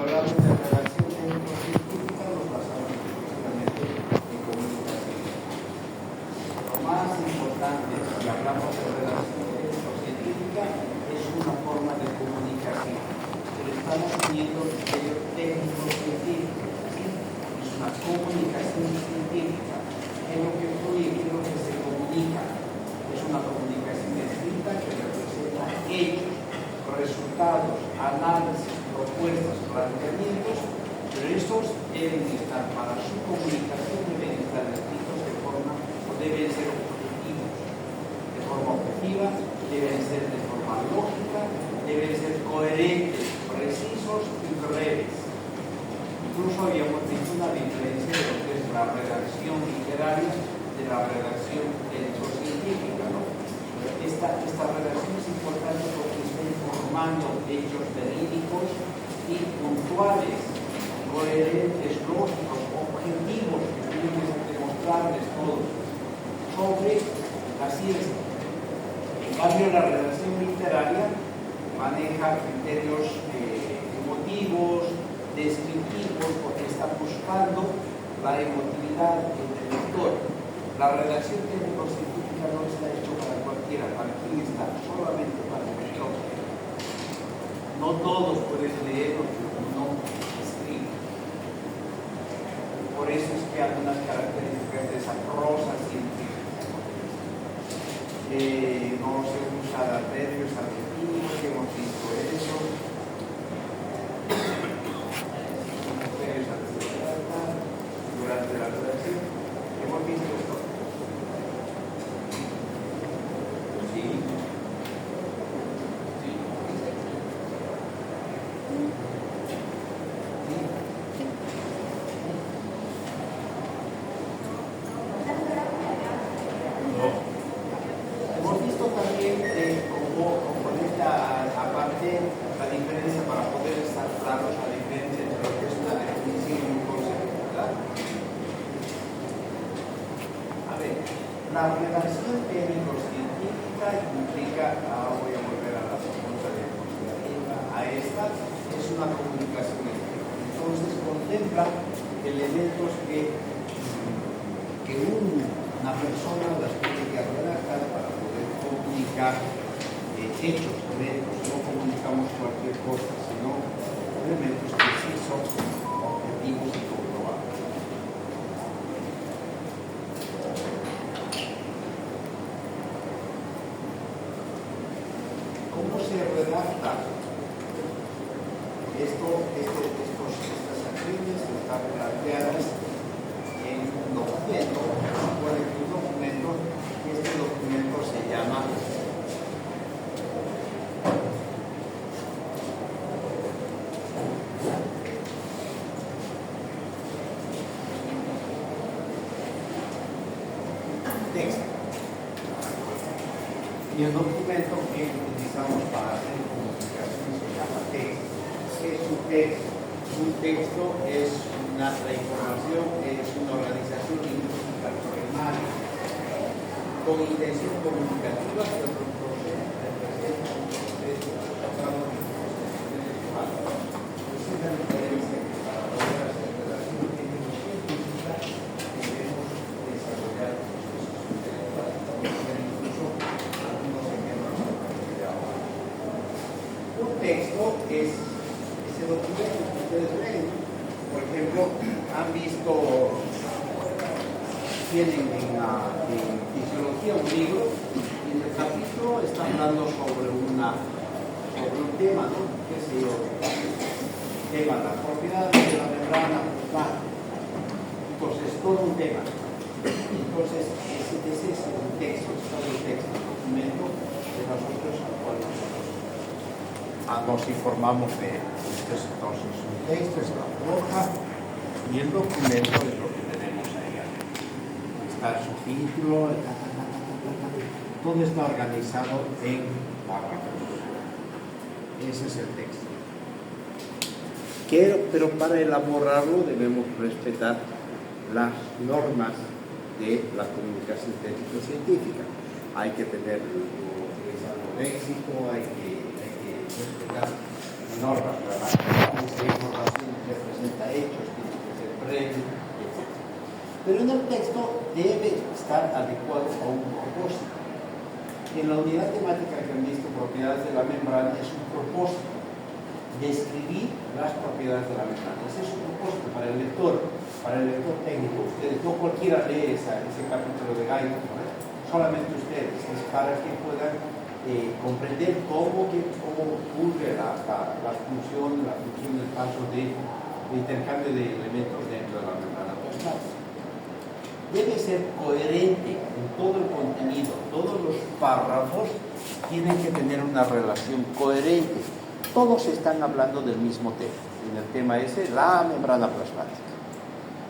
hablamos de redacción técnico-científica, nos basamos específicamente en comunicación. Lo más importante, si hablamos de redacción técnico-científica, es una forma de comunicación. Pero estamos uniendo el criterio técnico-científico. Es una comunicación científica. Es lo que fluye, es lo que se comunica. Es una comunicación escrita que representa hechos, resultados, análisis, propuestas, planteamientos, pero estos deben estar para su comunicación, deben estar escritos de forma, o deben ser objetivos, de forma objetiva, deben ser de forma lógica, deben ser coherentes, precisos y breves. Incluso habíamos visto una diferencia de lo que es la redacción literaria de la redacción científica, ¿no? Esta redacción es importante porque está informando hechos verídicos y puntuales, coherentes, lógicos, objetivos, que tienen que demostrarles todos sobre la ciencia. En cambio, la redacción literaria maneja criterios emotivos, descriptivos, porque está buscando la emotividad del lector. La redacción técnico-científica no está hecha para cualquiera, para quien está, solamente para el lector. No todos pueden leer lo que uno escribe. Por eso es que algunas características de esa prosa científica. No se usa adverbios, adjetivos, que hemos visto eso. Durante la redacción hemos visto esto. Hemos visto también como con esta aparte la diferencia, para poder estar claros, la diferencia entre lo que es una definición y un concepto, ¿verdad? A ver, la redacción técnico-científica implica, ahora voy a volver a la segunda diapositiva, a esta, es una comunicación escrita. Entonces contempla elementos que una persona las tiene que redactar para poder comunicar hechos concretos. No comunicamos cualquier cosa, sino elementos precisos, objetivos y comprobables. ¿Cómo se redacta? Estas acciones están planteadas en un documento. Recuerden que un documento, este documento se llama texto. Y el documento que utilizamos para hacer comunicación se llama texto. ¿Qué es un texto? Un texto es la información, es una organización lingüística primaria con intención comunicativa, pero con proceso representa un proceso tratado de intelectual. Esa es la diferencia que para poder hacer redacción técnico-científica debemos desarrollar procesos intelectuales. Vamos a ver incluso algunos ejemplos a partir de ahora. Un texto es ese documento que ustedes ven. Por ejemplo, han visto, tienen en fisiología un libro y en el capítulo está hablando sobre un tema, ¿no? ¿Qué sé yo? Tema, las propiedades de la membrana pulmonar. Entonces, todo un tema. Entonces, ese es un texto, el texto, el documento de nosotros al cual nosotros nos informamos de él. Entonces, un texto es la hoja y el documento es lo que tenemos ahí. Está su título, todo está organizado en párrafos. Ese es el texto. Pero para elaborarlo debemos respetar las normas de la comunicación técnico-científica. Hay que tener un léxico, hay que respetar normas gramaticales de información breve, etc. Pero en el texto debe estar adecuado a un propósito. En la unidad temática que han visto, propiedades de la membrana, es un propósito. Describir las propiedades de la membrana. Ese es un propósito para el lector técnico. Ustedes, no cualquiera lee ese capítulo de Guyton, ¿no? Solamente ustedes, es para que puedan comprender cómo ocurre la función del paso de intercambio de elementos dentro de la membrana plasmática. Debe ser coherente en todo el contenido. Todos los párrafos tienen que tener una relación coherente. Todos están hablando del mismo tema. En el tema ese, la membrana plasmática.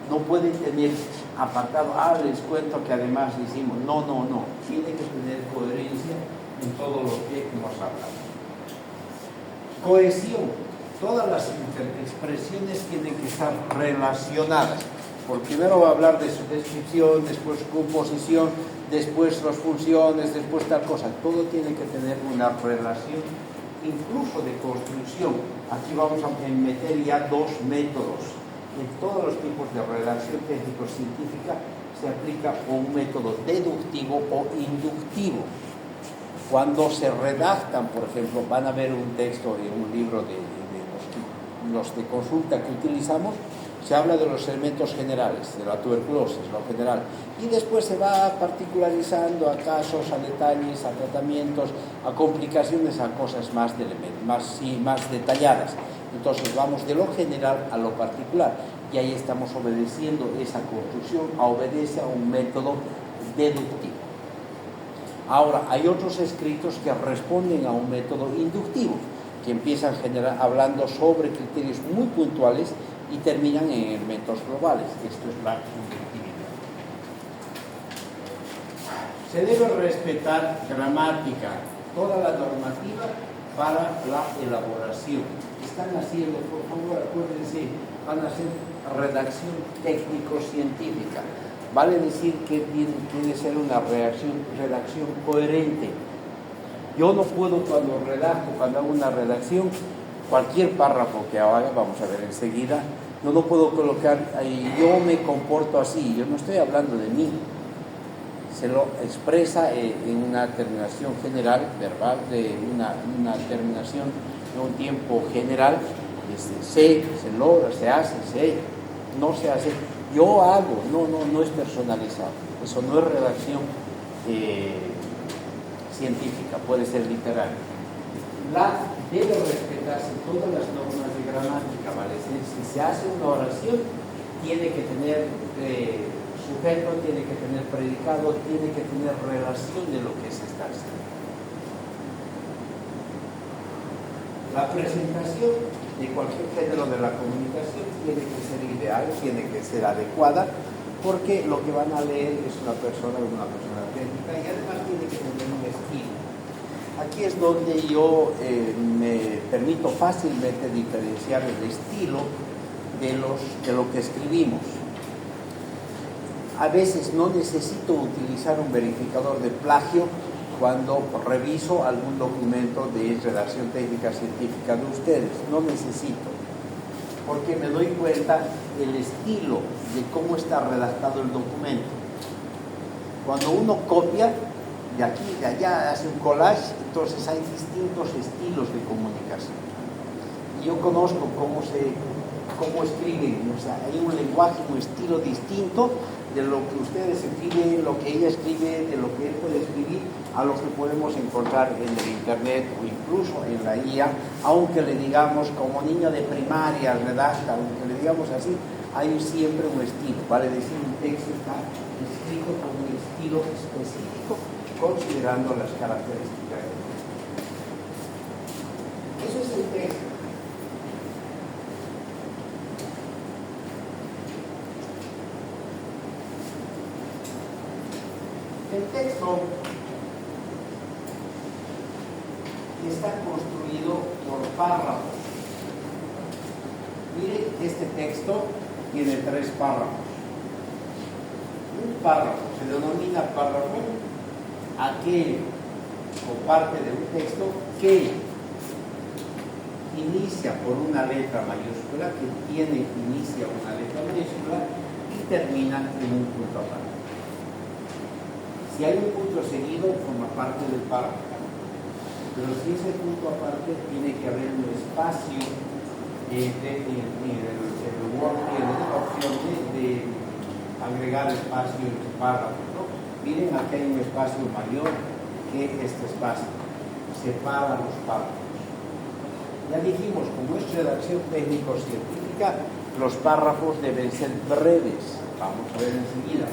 No pueden tener apartado, les cuento que además hicimos. No. Tiene que tener coherencia en todo lo que hemos hablado. Cohesión. Todas las expresiones tienen que estar relacionadas. Por primero va a hablar de su descripción, después composición, después las funciones, después tal cosa. Todo tiene que tener una relación, incluso de construcción. Aquí vamos a meter ya dos métodos. En todos los tipos de redacción técnico-científica se aplica un método deductivo o inductivo. Cuando se redactan, por ejemplo, van a ver un texto en un libro de los de consulta que utilizamos, se habla de los elementos generales, de la tuberculosis, lo general, y después se va particularizando a casos, a detalles, a tratamientos, a complicaciones, a cosas más detalladas. Entonces vamos de lo general a lo particular, y ahí estamos obedeciendo esa construcción, obedece a un método deductivo. Ahora, hay otros escritos que responden a un método inductivo, que empiezan hablando sobre criterios muy puntuales y terminan en elementos globales. Esto es la inductividad. Se debe respetar gramática, toda la normativa para la elaboración. Están haciendo, por favor, acuérdense, van a hacer redacción técnico-científica. Vale decir que tiene que ser una redacción coherente. Yo no puedo cuando hago una redacción, cualquier párrafo que haga, vamos a ver enseguida, no puedo colocar ahí, yo me comporto así, yo no estoy hablando de mí. Se lo expresa en una terminación general, verbal, de una terminación de un tiempo general, se logra, se hace, no se hace, yo hago, no es personalizado. Eso no es redacción científica, puede ser literaria. Debe respetarse todas las normas de gramática, ¿vale? Si se hace una oración, tiene que tener sujeto, tiene que tener predicado, tiene que tener relación de lo que se está haciendo. La presentación de cualquier género de la comunicación tiene que ser ideal, tiene que ser adecuada, porque lo que van a leer es una persona técnica y además tiene que tener un estilo. Aquí es donde yo me permito fácilmente diferenciar el estilo de lo que escribimos. A veces no necesito utilizar un verificador de plagio cuando reviso algún documento de redacción técnica científica de ustedes. No necesito, porque me doy cuenta del estilo de cómo está redactado el documento. Cuando uno copia de aquí, de allá, hace un collage, entonces hay distintos estilos de comunicación. Y yo conozco cómo escriben, o sea, hay un lenguaje, un estilo distinto de lo que ustedes escriben, lo que ella escribe, de lo que él puede escribir, a lo que podemos encontrar en el internet o incluso en la IA, aunque le digamos como niño de primaria redacta, aunque le digamos así, hay siempre un estilo, vale decir, un texto está escrito con un estilo específico, considerando las características. Eso es el texto. El texto está construido por párrafos. Mire, este texto tiene 3 párrafos. Un párrafo se denomina párrafo aquel o parte de un texto que inicia por una letra mayúscula, que inicia una letra mayúscula y termina en un punto aparte. Si hay un punto seguido, forma parte del párrafo. Pero si ese punto aparte, tiene que haber un espacio el Word tiene la opción de agregar espacio en el párrafo, ¿no? Miren, aquí hay un espacio mayor que este espacio. Separa los párrafos. Ya dijimos, como es redacción técnico-científica, los párrafos deben ser breves. Vamos a ver enseguida.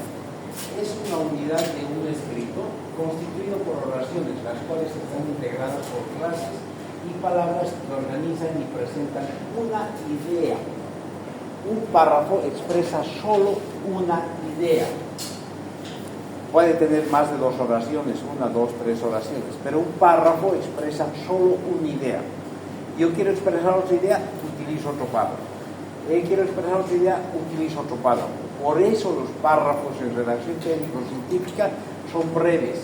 Es una unidad de un escrito constituido por oraciones, las cuales están integradas por frases y palabras que organizan y presentan una idea. Un párrafo expresa solo una idea. Puede tener más de 2 oraciones, 1, 2, 3 oraciones, pero un párrafo expresa solo una idea. Yo quiero expresar otra idea, utilizo otro párrafo. Quiero expresar otra idea, utilizo otro párrafo. Por eso los párrafos en redacción técnico-científica son breves.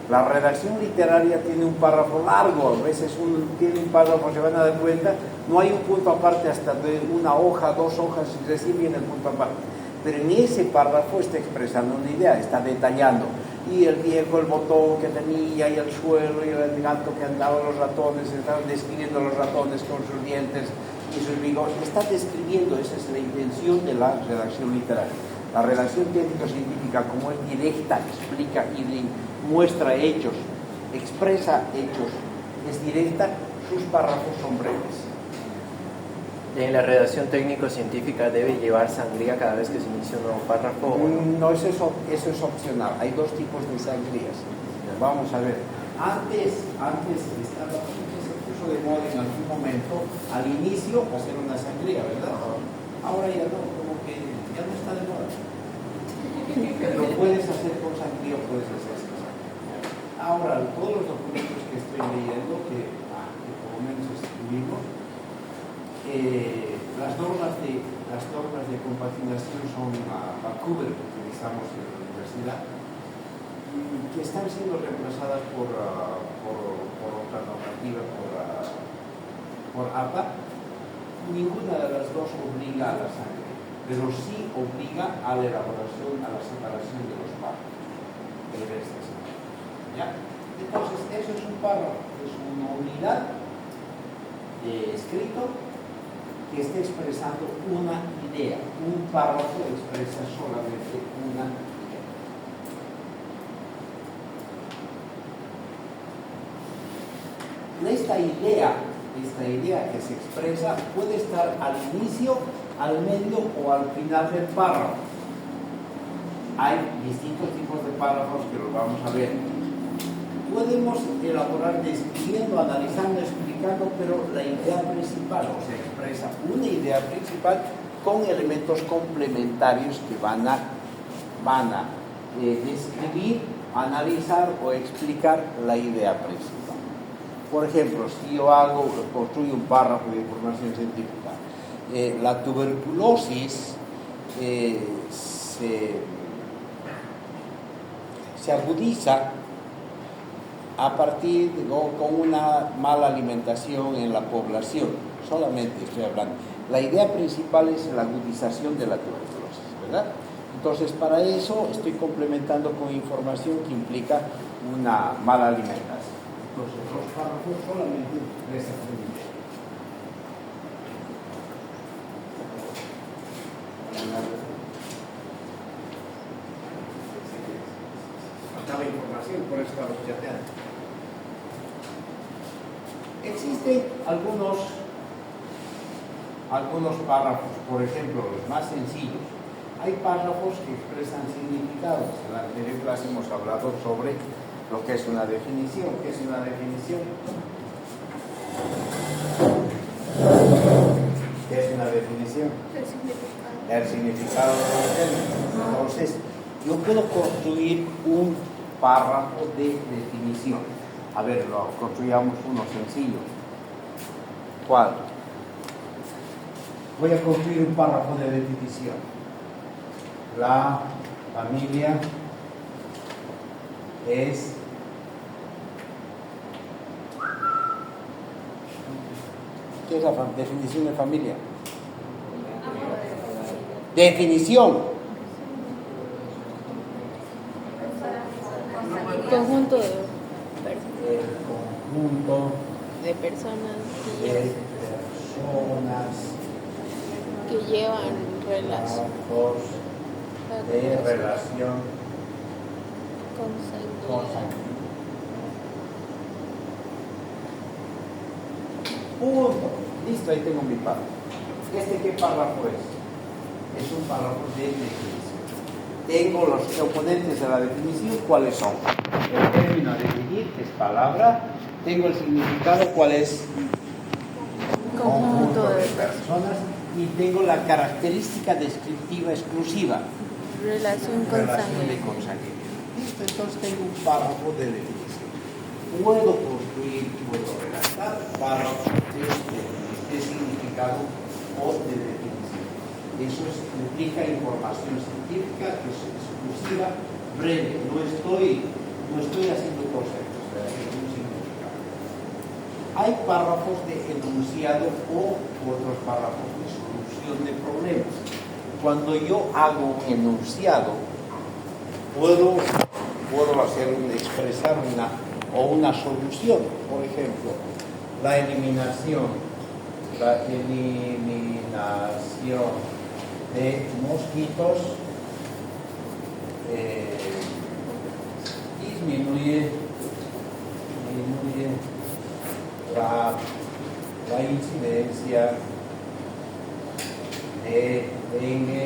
La redacción literaria tiene un párrafo largo, a veces tiene un párrafo, se van a dar cuenta, no hay un punto aparte hasta de una hoja, 2 hojas, y recién viene el punto aparte. Pero en ese párrafo está expresando una idea, está detallando. Y el viejo, el botón que tenía, y el suelo, y el gato que andaba, los ratones, estaban describiendo los ratones con sus dientes y sus bigotes. Está describiendo, esa es la intención de la redacción literaria. La redacción técnico-científica, como es directa, explica y muestra hechos, expresa hechos, es directa, sus párrafos son breves. ¿En la redacción técnico-científica debe llevar sangría cada vez que se inicia un nuevo párrafo? No, eso es opcional. Hay 2 tipos de sangrías. Vamos a ver. Antes estaba, se puso de moda en algún momento, al inicio, hacer una sangría, ¿verdad? Ahora ya no, como que ya no está de moda. Lo puedes hacer con sangría o puedes hacer sin sangría. Ahora, todos los documentos que estoy leyendo, que por lo menos escribimos, las normas de compaginación son Vancouver, que utilizamos en la universidad, que están siendo reemplazadas por otra normativa, por APA. Ninguna de las dos obliga a la sangre, pero sí obliga a la elaboración, a la separación de los párrafos. ¿Ya? Entonces, eso es un párrafo, es una unidad de escrito que esté expresando una idea. Un párrafo expresa solamente una idea. Esta idea que se expresa puede estar al inicio, al medio o al final del párrafo. Hay distintos tipos de párrafos que los vamos a ver. Podemos elaborar describiendo, analizando, explicando, pero la idea principal, o sea, expresa una idea principal con elementos complementarios que van a describir, analizar o explicar la idea principal. Por ejemplo, si yo construyo un párrafo de información científica, la tuberculosis se agudiza a partir con una mala alimentación en la población. Solamente estoy hablando. La idea principal es la agudización de la tuberculosis, ¿verdad? Entonces, para eso estoy complementando con información que implica una mala alimentación. Entonces, los párrafos solamente expresan una idea. Faltaba información, por eso estaba chateando. Existen algunos párrafos, por ejemplo, los más sencillos. Hay párrafos que expresan significados. En la anterior clase hemos hablado sobre lo que es una definición. ¿Qué es una definición? ¿Qué es una definición? El significado de los términos. Entonces, yo puedo construir un párrafo de definición. A ver, construyamos uno sencillo. ¿Cuál? Voy a construir un párrafo de definición. La familia es ¿Qué es la definición de familia? Definición. Conjunto El conjunto de personas de personas, que llevan relación lazos de relación consanguínea. consanguínea. Punto. Listo, ahí tengo mi párrafo. ¿Qué párrafo es? Es un párrafo de definición. Tengo los componentes de la definición, ¿cuáles son? El término a definir, que es palabra. Tengo el significado, ¿cuál es? Conjunto de personas. Y tengo la característica descriptiva exclusiva. relación Relación de consanguínea. consanguínea. Listo, entonces tengo un párrafo de definición. Puedo construir, puedo redactar párrafos de significado o de definición. Eso implica información científica que es exclusiva, breve. No estoy haciendo conceptos, estoy haciendo un significado. Hay párrafos de enunciado o otros párrafos de solución de problemas. Cuando yo hago un enunciado, puedo expresar una solución. Por ejemplo, la eliminación de mosquitos disminuye la incidencia de dengue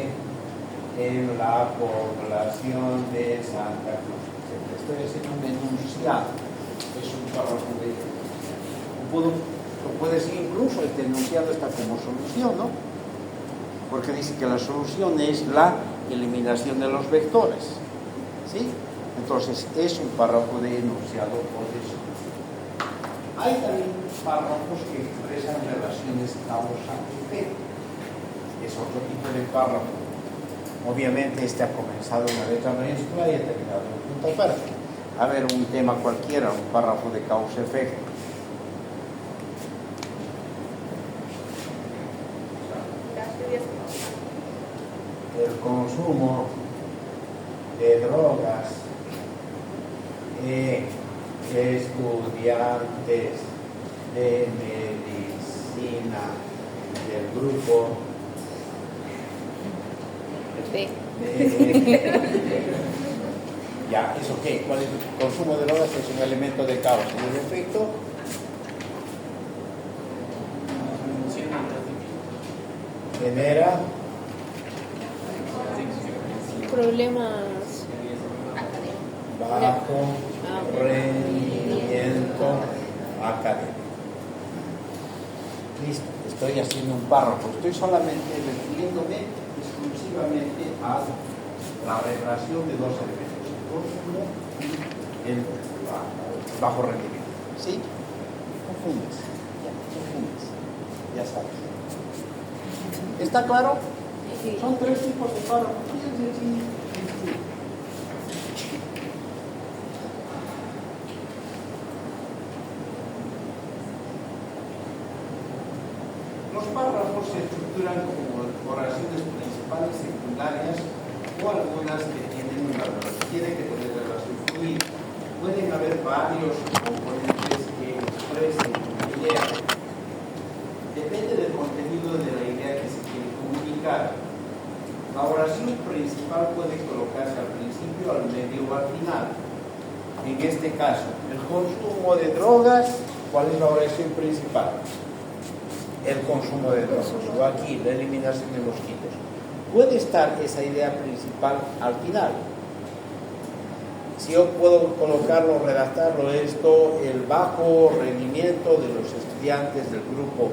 en la población de Santa Cruz. Estoy haciendo un enunciado, es un párrafo de... Puede ser incluso este enunciado está como solución, ¿no? Porque dice que la solución es la eliminación de los vectores, ¿sí? Entonces es un párrafo de enunciado o de solución. Hay también párrafos que expresan relaciones causa-efecto. Es otro tipo de párrafo. Obviamente este ha comenzado una letra mayúscula y ha terminado en punto aparte. A ver, un tema cualquiera, un párrafo de causa-efecto. El consumo de drogas en estudiantes de medicina del grupo ya, ¿eso qué? ¿Cuál es el consumo de drogas? Es un elemento de causa y el efecto genera Problemas bajo rendimiento académico. Listo, estoy haciendo un párrafo, estoy solamente refiriéndome exclusivamente a la relación de dos elementos, el consumo y el bajo rendimiento. ¿Sí? Confundes, ya sabes. ¿Está claro? Sí. Son tres tipos de párrafos. Los párrafos se estructuran como oraciones principales, secundarias o algunas que tienen que tener relación fluida. Pueden haber varios componentes que expresen una idea. Depende del contenido de la idea que se quiere comunicar. La oración principal puede colocarse al principio, al medio o al final. En este caso, el consumo de drogas, ¿cuál es la oración principal? El consumo de drogas. O aquí, la eliminación de mosquitos. Puede estar esa idea principal al final. Si yo puedo colocarlo, redactarlo, esto, el bajo rendimiento de los estudiantes del grupo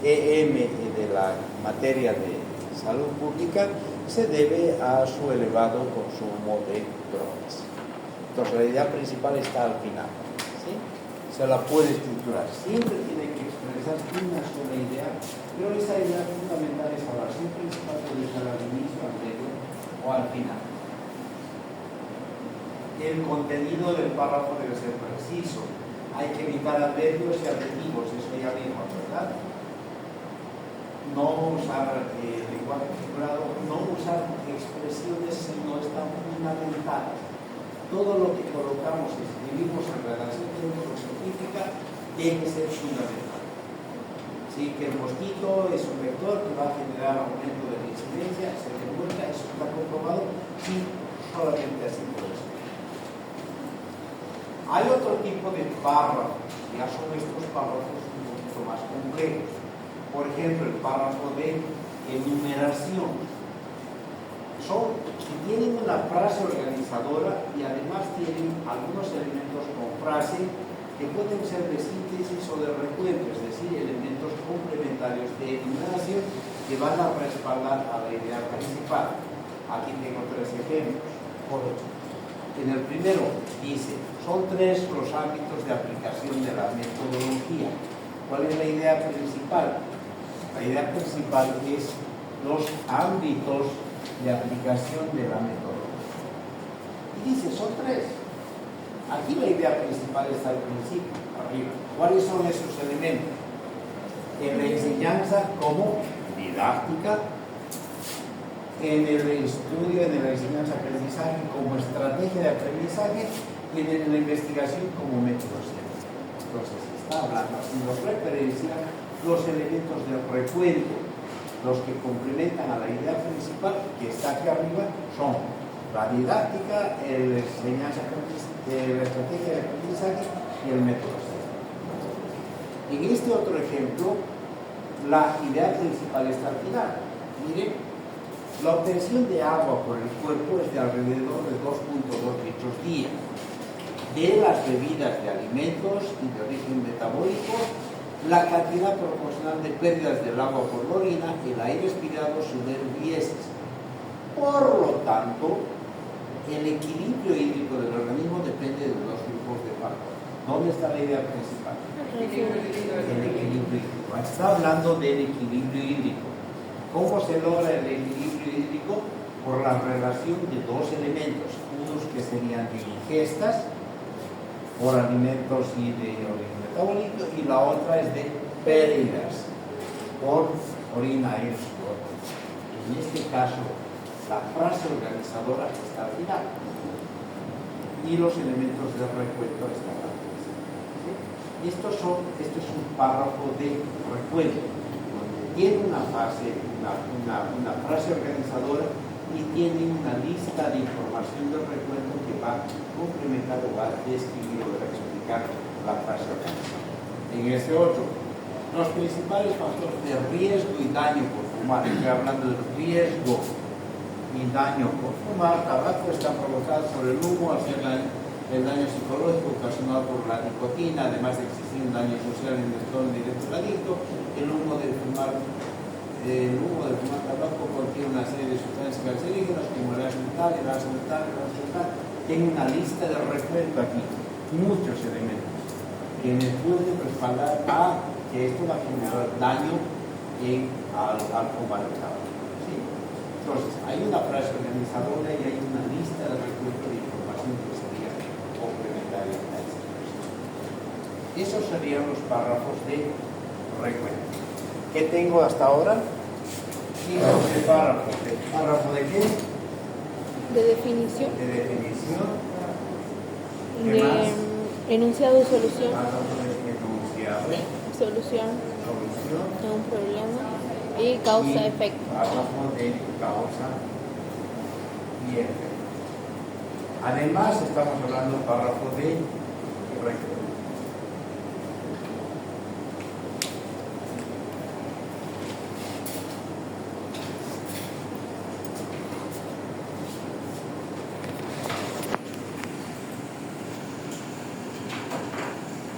EM de la materia de salud pública se debe a su elevado consumo de drogas. Entonces la idea principal está al final, ¿sí? Se la puede estructurar. Siempre tiene que expresar una sola idea, pero esa idea fundamental es la oración principal puede ser al inicio, al medio o al final. El contenido del párrafo debe ser preciso. Hay que evitar adverbios y adjetivos, eso ya vimos, ¿verdad? no usar lenguaje figurado, no usar expresiones, sino está fundamental. Todo lo que colocamos y escribimos en redacción científica tiene que ser fundamental. Sí, que el mosquito es un vector que va a generar aumento de la incidencia, se demuestra, eso está comprobado, sí, solamente así puede ser. Hay otro tipo de párrafos, ya son estos párrafos un poquito más complejos. Por ejemplo, el párrafo de enumeración. Son que tienen una frase organizadora y además tienen algunos elementos con frase que pueden ser de síntesis o de recuento, es decir, elementos complementarios de enumeración que van a respaldar a la idea principal. Aquí tengo 3 ejemplos. En el primero dice, son 3 los ámbitos de aplicación de la metodología. ¿Cuál es la idea principal? La idea principal es los ámbitos de aplicación de la metodología. Y dice, son 3. Aquí la idea principal está al principio, arriba. ¿Cuáles son esos elementos? En la enseñanza como didáctica, en el estudio, en la enseñanza-aprendizaje como estrategia de aprendizaje y en la investigación como método científico. Entonces, está hablando, haciendo referencia los elementos del recuento, los que complementan a la idea principal que está aquí arriba son la didáctica, la estrategia de aprendizaje y el método científico. En este otro ejemplo, la idea principal está al final. Miren, la obtención de agua por el cuerpo es de alrededor de 2.2 litros día. De las bebidas de alimentos y de origen metabólico, la cantidad proporcional de pérdidas del agua por la orina, el aire expirado, sudor y heces. Por lo tanto, el equilibrio hídrico del organismo depende de 2 grupos de factores. ¿Dónde está la idea principal? El equilibrio hídrico. Está hablando del equilibrio hídrico. ¿Cómo se logra el equilibrio hídrico? Por la relación de 2 elementos, unos que serían de ingestas por alimentos y de origen metabólico, y la otra es de pérdidas por orina y sudor. En este caso, la frase organizadora está al final y los elementos de recuento están al principio. ¿Sí? Esto es un párrafo de recuento, donde tiene una frase organizadora y tiene una lista de información del recuento que va a complementar o va a describir o va a explicar la frase organizadora. En este otro, los principales factores de riesgo y daño por fumar. Estoy hablando del riesgo y daño por fumar. Tabaco está provocado por el humo, al ser el daño psicológico ocasionado por la nicotina, además de existir un daño social en el entorno directo del adicto. El humo de fumar tabaco contiene una serie de sustancias cancerígenas como el gas metal, el gas metal. Tiene una lista de recuento aquí, muchos elementos que me pueden respaldar a que esto va a generar daño al fumar el tabaco. ¿Sí? Entonces, hay una frase organizadora y hay una lista de recuento de información que sería complementaria a esta expresión. Esos serían los párrafos de recuento. ¿Qué tengo hasta ahora? Tipos de párrafos. ¿Párrafo de qué? De definición. De definición. ¿Qué De más? enunciado y solución. Párrafo de enunciado. Solución Solución. de un problema. Y causa-efecto. Párrafo de causa y efecto. Además, estamos hablando de párrafo de recuento.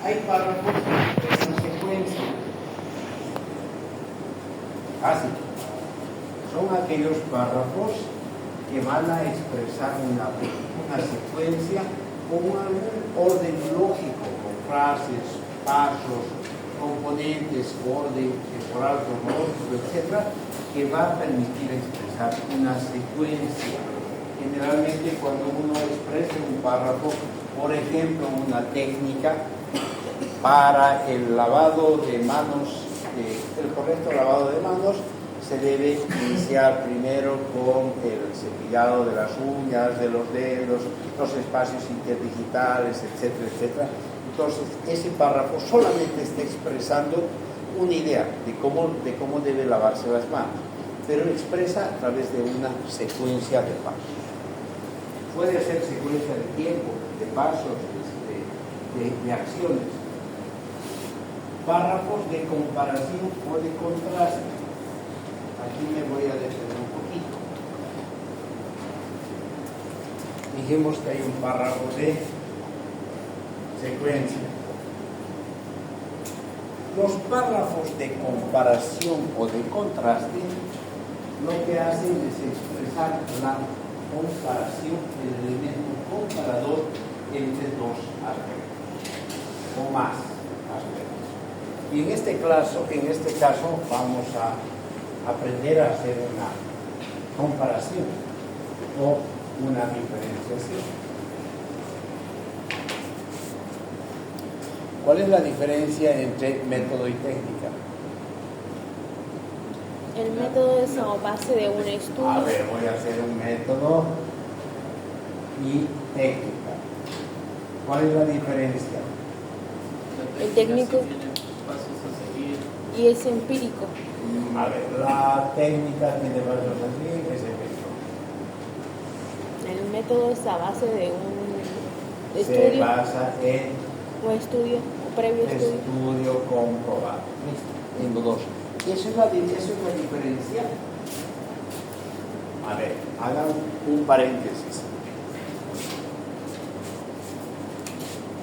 Hay párrafos de consecuencia. Así, son aquellos párrafos que van a expresar una secuencia con un orden lógico, con frases, pasos, componentes, orden temporal, cronológico, etc., que va a permitir expresar una secuencia. Generalmente, cuando uno expresa un párrafo, por ejemplo, una técnica para el lavado de manos el correcto lavado de manos se debe iniciar primero con el cepillado de las uñas, de los dedos, los espacios interdigitales, etcétera, etcétera. Entonces, ese párrafo solamente está expresando una idea de cómo debe lavarse las manos, pero expresa a través de una secuencia de pasos. Puede ser secuencia de tiempo, de pasos, de acciones. Párrafos de comparación o de contraste. Aquí me voy a detener un poquito. Dijimos que hay un párrafo de secuencia. Los párrafos de comparación o de contraste lo que hacen es expresar la comparación, el elemento comparador entre dos aspectos o más aspectos. Y en este caso vamos a aprender a hacer una comparación o una diferenciación. ¿Cuál es la diferencia entre método y técnica? El método es a base de un estudio. A ver, voy a hacer un método y técnica. ¿Cuál es la diferencia? El técnico Pasos a seguir. y es empírico. A ver, la técnica tiene pasos así, es empírico. El método es a base de un Se estudio basa en o estudio o previo estudio. estudio comprobado. Listo, tengo dos. Eso es la diferencia. A ver, hagan un paréntesis.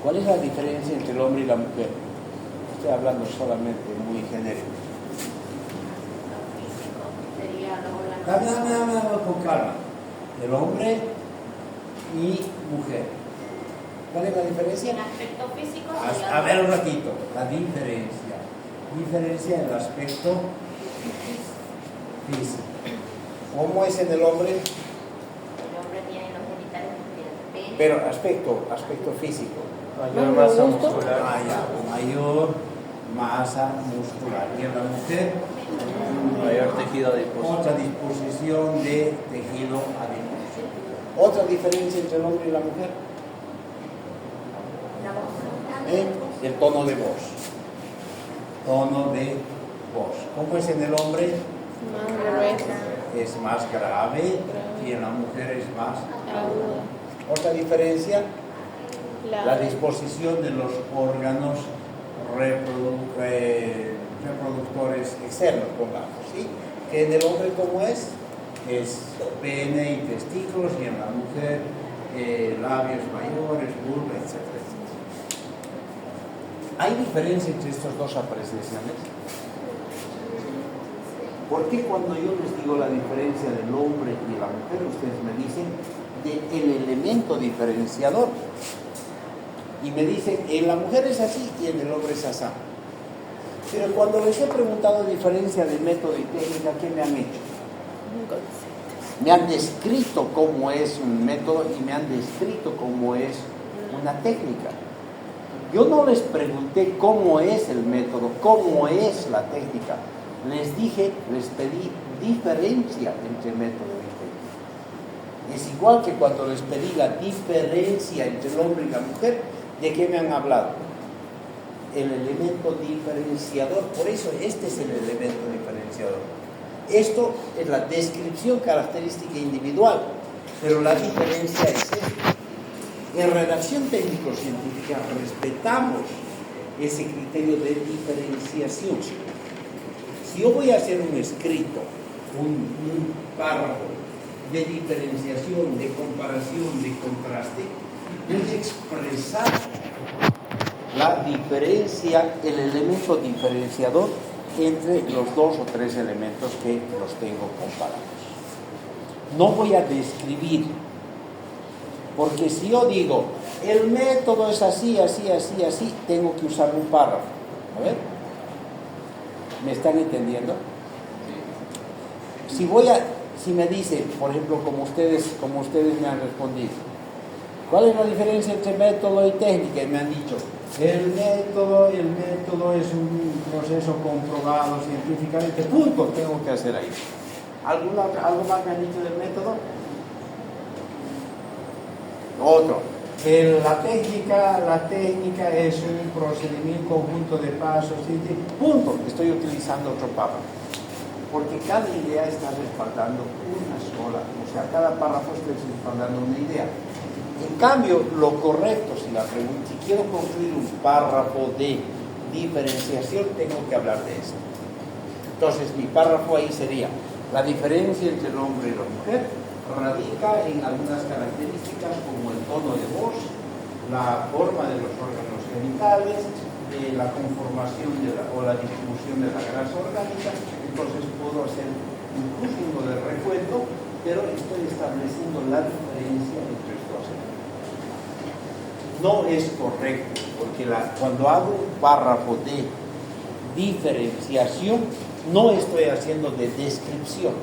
¿Cuál es la diferencia entre el hombre y la mujer? Estoy hablando solamente muy genérico. Con calma. El hombre y mujer. ¿Cuál es la diferencia? En aspecto físico. A ver un ratito, la diferencia. Diferencia en el aspecto físico. ¿Cómo es en el hombre? El hombre tiene los genitales, tiene el pene. Pero aspecto físico. Mayor masa muscular. Mayor masa muscular. Y en la mujer, Mayor tejido adiposo. otra disposición de tejido adiposo. Otra diferencia entre el hombre y la mujer. La voz. El tono de voz. Tono de voz. ¿Cómo es en el hombre? Más gruesa, Es más grave y en la mujer es más aguda. Otra diferencia, la La disposición de los órganos reproductores externos, pongamos, ¿sí? Que en el hombre, ¿cómo es? Es pene y testículos, y en la mujer labios mayores, vulva, etcétera, etcétera. ¿Hay diferencia entre estas dos apreciaciones? ¿Por qué cuando yo les digo la diferencia del hombre y la mujer, ustedes me dicen del elemento diferenciador? Y me dicen, en la mujer es así y en el hombre es así. Pero cuando les he preguntado diferencia de método y técnica, ¿qué me han hecho? un concepto. Me han descrito cómo es un método y me han descrito cómo es una técnica. Yo no les pregunté cómo es el método, cómo es la técnica. Les pedí diferencia entre método y técnica. Es igual que cuando les pedí la diferencia entre el hombre y la mujer, ¿de qué me han hablado? El elemento diferenciador. Por eso este es el elemento diferenciador. Esto es la descripción característica individual, pero la diferencia es esta. En redacción técnico-científica respetamos ese criterio de diferenciación. Si yo voy a hacer un escrito, un párrafo de diferenciación, de comparación, de contraste, voy a expresar la diferencia, el elemento diferenciador entre los dos o tres elementos que los tengo comparados. No voy a describir, porque si yo digo, el método es así, así, así, así, tengo que usar un párrafo. A ver, ¿me están entendiendo? Si me dicen, por ejemplo, como ustedes me han respondido, ¿cuál es la diferencia entre método y técnica? Y me han dicho, El método es un proceso comprobado científicamente. Punto, tengo que hacer ahí. ¿Algo más me han dicho del método? Otro. La técnica es un procedimiento, conjunto de pasos. Punto. Estoy utilizando otro párrafo. Porque cada idea está respaldando una sola. O sea, cada párrafo está respaldando una idea. En cambio, lo correcto, si quiero construir un párrafo de diferenciación, tengo que hablar de esto. Entonces, mi párrafo ahí sería: la diferencia entre el hombre y la mujer radica en algunas características como el tono de voz, la forma de los órganos genitales, la conformación o la distribución de la grasa orgánica. Entonces puedo hacer incluso uno de recuento, pero estoy estableciendo la diferencia entre estos elementos. No es correcto, porque cuando hago un párrafo de diferenciación, no estoy haciendo de descripción.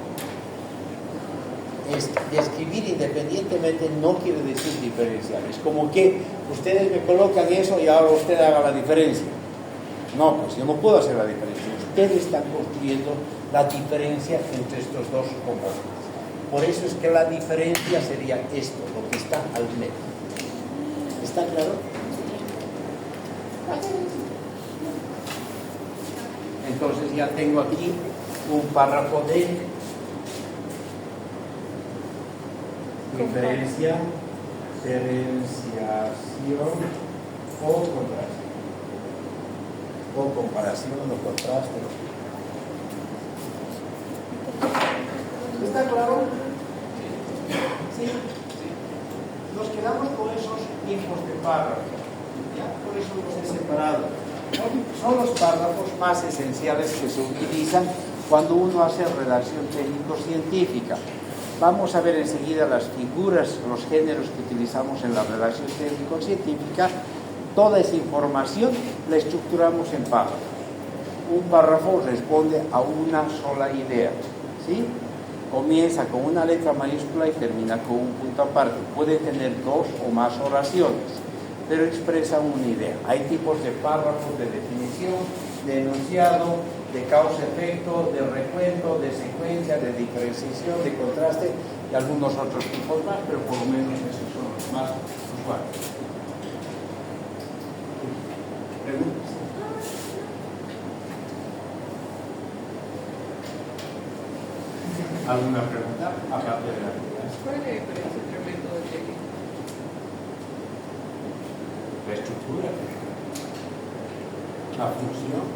Describir independientemente no quiere decir diferenciar. Es como que ustedes me colocan eso y ahora usted haga la diferencia. No, pues yo no puedo hacer la diferencia. Ustedes están construyendo la diferencia entre estos dos componentes. Por eso es que la diferencia sería esto, lo que está al medio. ¿Está claro? Entonces ya tengo aquí un párrafo de diferenciación o contraste. O comparación o contraste. ¿Está claro? Sí. Nos quedamos con esos tipos de párrafos. ¿Ya? Por eso los he separado. Son los párrafos más esenciales que se utilizan cuando uno hace redacción técnico-científica. Vamos a ver enseguida las figuras, los géneros que utilizamos en la redacción técnico-científica. Toda esa información la estructuramos en párrafos. Un párrafo responde a una sola idea, ¿sí? Comienza con una letra mayúscula y termina con un punto aparte. Puede tener dos o más oraciones, pero expresa una idea. Hay tipos de párrafos de definición, de enunciado, de causa-efecto, de recuento, de secuencia, de diferenciación, de contraste y algunos otros tipos más, pero por lo menos esos son los más usuales. ¿Preguntas? ¿Alguna pregunta? Aparte de la clase. ¿Cuál es la diferencia entre método técnico? La estructura, la función.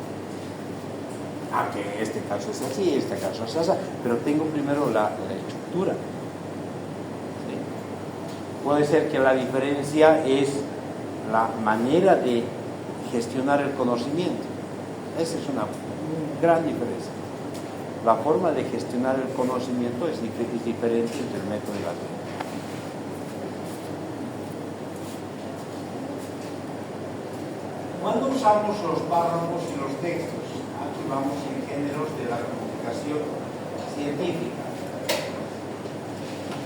Que en este caso es así, en este caso es así, pero tengo primero la estructura. ¿Sí? Puede ser que la diferencia es la manera de gestionar el conocimiento. Esa es una gran diferencia. La forma de gestionar el conocimiento es diferente entre el método y la técnica. ¿Cuándo usamos los párrafos y los textos? Aquí vamos en géneros de la comunicación científica.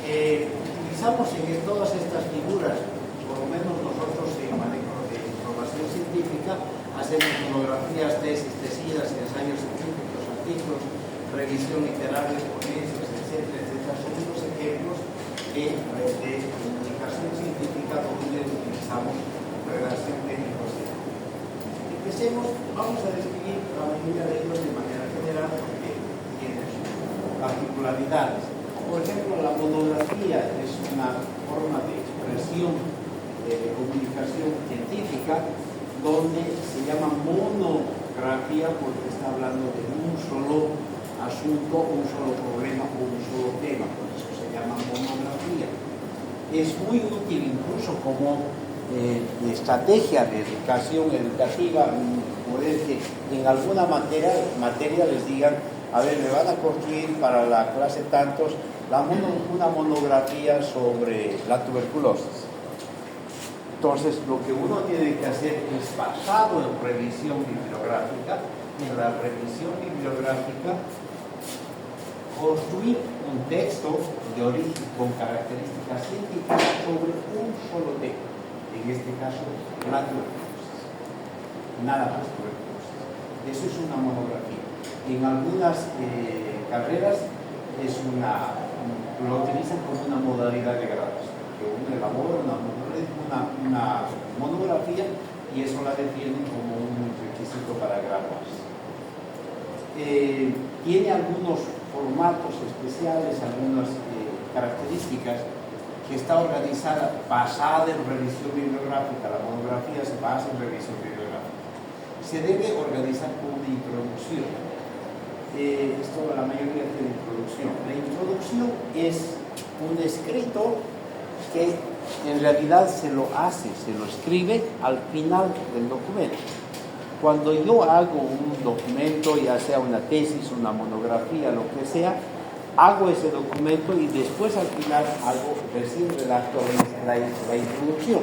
Utilizamos en todas estas figuras, por lo menos nosotros en manejo de información científica, hacemos monografías, tesis, tesidas, ensayos científicos, artículos, revisión literaria, ponencias, etcétera, etcétera. Son unos ejemplos de comunicación científica donde utilizamos redacción técnico-científica. Empecemos, vamos a describir la mayoría de ellos de manera general porque tienen sus particularidades. Por ejemplo, la monografía es una forma de expresión de comunicación científica donde se llama monografía porque está hablando de un solo asunto, un solo problema o un solo tema, por eso se llama monografía. Es muy útil incluso como estrategia de educativa, poder que en alguna materia les digan, a ver, me van a construir para la clase tantos una monografía sobre la tuberculosis. Entonces, lo que uno tiene que hacer es, basado en revisión bibliográfica, en la revisión bibliográfica, construir un texto de origen con características científicas sobre un solo tema. En este caso, la tuberculosis. nada más. Eso es una monografía. En algunas carreras lo utilizan como una modalidad de grados, que uno elabora una monografía y eso la definen como un requisito para graduarse. Tiene algunos formatos especiales, algunas características, que está organizada, basada en revisión bibliográfica. La monografía se basa en revisión bibliográfica. Se debe organizar con una introducción. Esto la mayoría tiene introducción. La introducción es un escrito que en realidad se lo escribe al final del documento. Cuando yo hago un documento, ya sea una tesis, una monografía, lo que sea, hago ese documento y después al final recién redacto la introducción.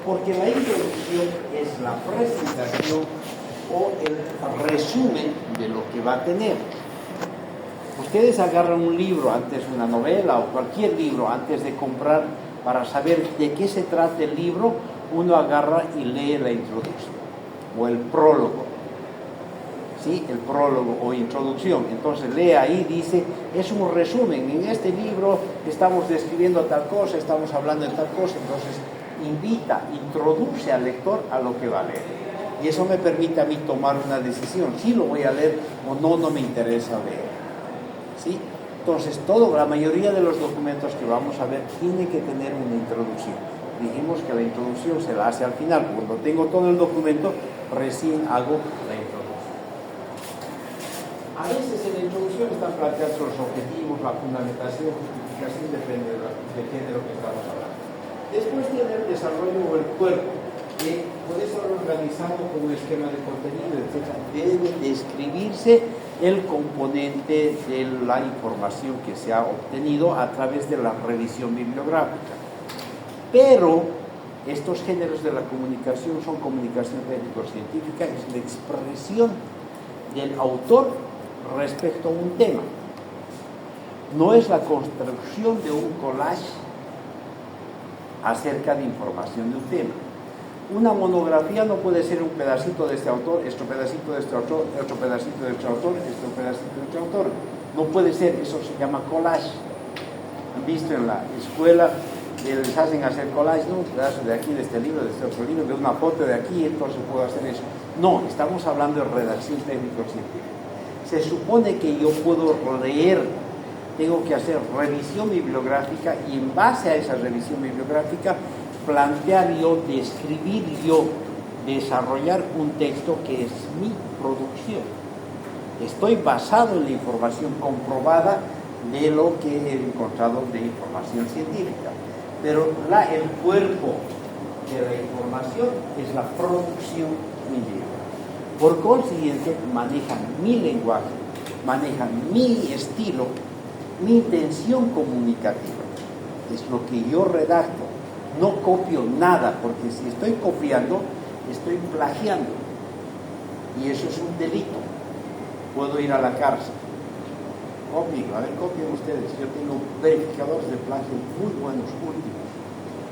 Porque la introducción es la presentación o el resumen de lo que va a tener. Ustedes agarran un libro antes, una novela o cualquier libro antes de comprar, para saber de qué se trata el libro, uno agarra y lee la introducción o el prólogo. ¿Sí? El prólogo o introducción. Entonces lee ahí, dice, es un resumen. En este libro estamos describiendo tal cosa, estamos hablando de tal cosa. Entonces introduce al lector a lo que va a leer. Y eso me permite a mí tomar una decisión, si lo voy a leer o no me interesa leer. ¿Sí? Entonces, la mayoría de los documentos que vamos a ver tiene que tener una introducción. Dijimos que la introducción se la hace al final. Cuando tengo todo el documento, recién hago la introducción. A veces en la introducción están planteados los objetivos, la fundamentación, justificación, depende de lo que estamos hablando. Después tiene el desarrollo o el cuerpo, que puede ser organizado con un esquema de contenido, etc. Debe describirse el componente de la información que se ha obtenido a través de la revisión bibliográfica. Pero estos géneros de la comunicación son comunicación técnico-científica, es la expresión del autor respecto a un tema. No es la construcción de un collage acerca de información de un tema. Una monografía no puede ser un pedacito de este autor, otro pedacito de este autor, otro pedacito de este autor, otro pedacito de este autor. No puede ser, eso se llama collage. Han visto en la escuela, les hacen hacer collage, ¿no? Un pedazo de aquí, de este libro, de este otro libro, de una foto de aquí, entonces puedo hacer eso. No, estamos hablando de redacción técnico-científica. Se supone que yo puedo leer, tengo que hacer revisión bibliográfica y en base a esa revisión bibliográfica plantear yo, describir yo, desarrollar un texto que es mi producción. Estoy basado en la información comprobada de lo que he encontrado de información científica. Pero el cuerpo de la información es la producción individual. Por consiguiente, manejan mi lenguaje, manejan mi estilo, mi intención comunicativa. Es lo que yo redacto. No copio nada, porque si estoy copiando, estoy plagiando. Y eso es un delito. Puedo ir a la cárcel. Copien ustedes. Yo tengo verificadores de plagio muy buenos, últimos.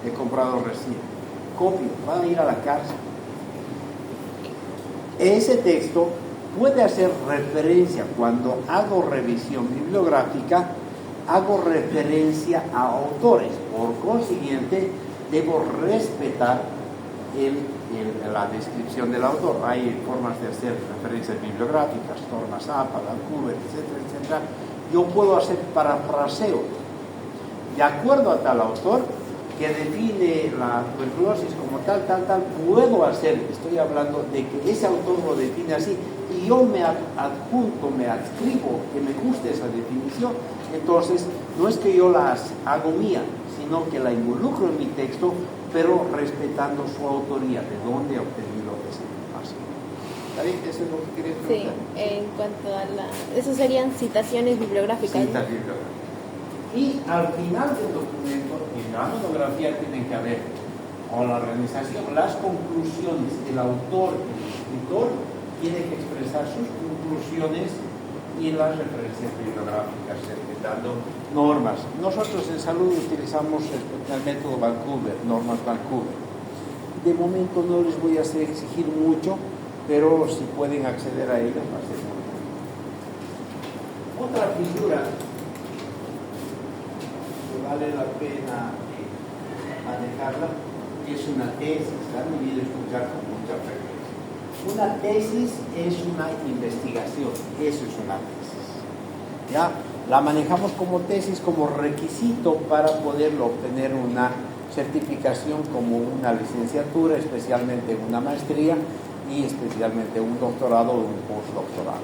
He comprado recién. Copien, van a ir a la cárcel. Ese texto puede hacer referencia, cuando hago revisión bibliográfica, hago referencia a autores. Por consiguiente, debo respetar la descripción del autor. Hay formas de hacer referencias bibliográficas, Thomas Zappa, Vancouver, etcétera, etcétera. Yo puedo hacer parafraseo de acuerdo a tal autor que define la tuberculosis como tal, puedo hacer, estoy hablando de que ese autor lo define así y yo me adjunto, me adscribo que me guste esa definición. Entonces, no es que yo la hago mía, sino que la involucro en mi texto, pero respetando su autoría, de dónde he obtenido esa información. ¿Está bien? ¿Eso es lo que quieres preguntar? Sí, en cuanto a eso serían citaciones bibliográficas. Citas bibliográficas. Y al final del documento, en la monografía tienen que haber, con la organización, las conclusiones. El autor, el escritor, tiene que expresar sus conclusiones y las referencias bibliográficas, respetando normas. Nosotros en salud utilizamos el método Vancouver, normas Vancouver. de momento no les voy a hacer exigir mucho, pero si pueden acceder a ellas va a ser muy bueno. Otra figura que vale la pena manejarla es una tesis. La han debido escuchar con mucha frecuencia. Una tesis es una investigación, eso es una tesis. ¿Ya? La manejamos como tesis, como requisito para poder obtener una certificación como una licenciatura, especialmente una maestría y especialmente un doctorado o un postdoctorado.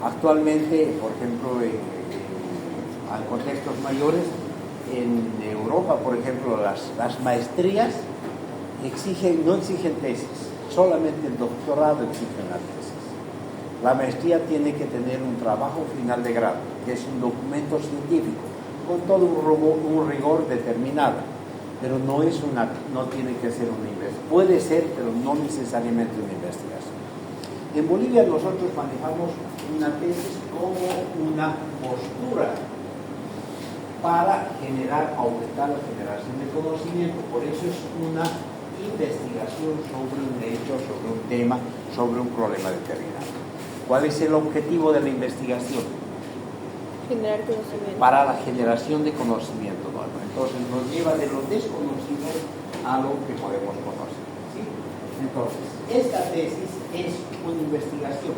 Actualmente, por ejemplo, en contextos mayores, en Europa, por ejemplo, las maestrías no exigen tesis, solamente el doctorado exige una tesis. La maestría tiene que tener un trabajo final de grado, que es un documento científico, con todo un rigor determinado, pero no tiene que ser una investigación. Puede ser, pero no necesariamente una investigación. En Bolivia nosotros manejamos una tesis como una postura para aumentar la generación de conocimiento. Por eso es una investigación sobre un hecho, sobre un tema, sobre un problema determinado. ¿Cuál es el objetivo de la investigación? Generar conocimiento. Para la generación de conocimiento nuevo. Entonces nos lleva de lo desconocido a lo que podemos conocer. ¿Sí? Entonces, esta tesis es una investigación.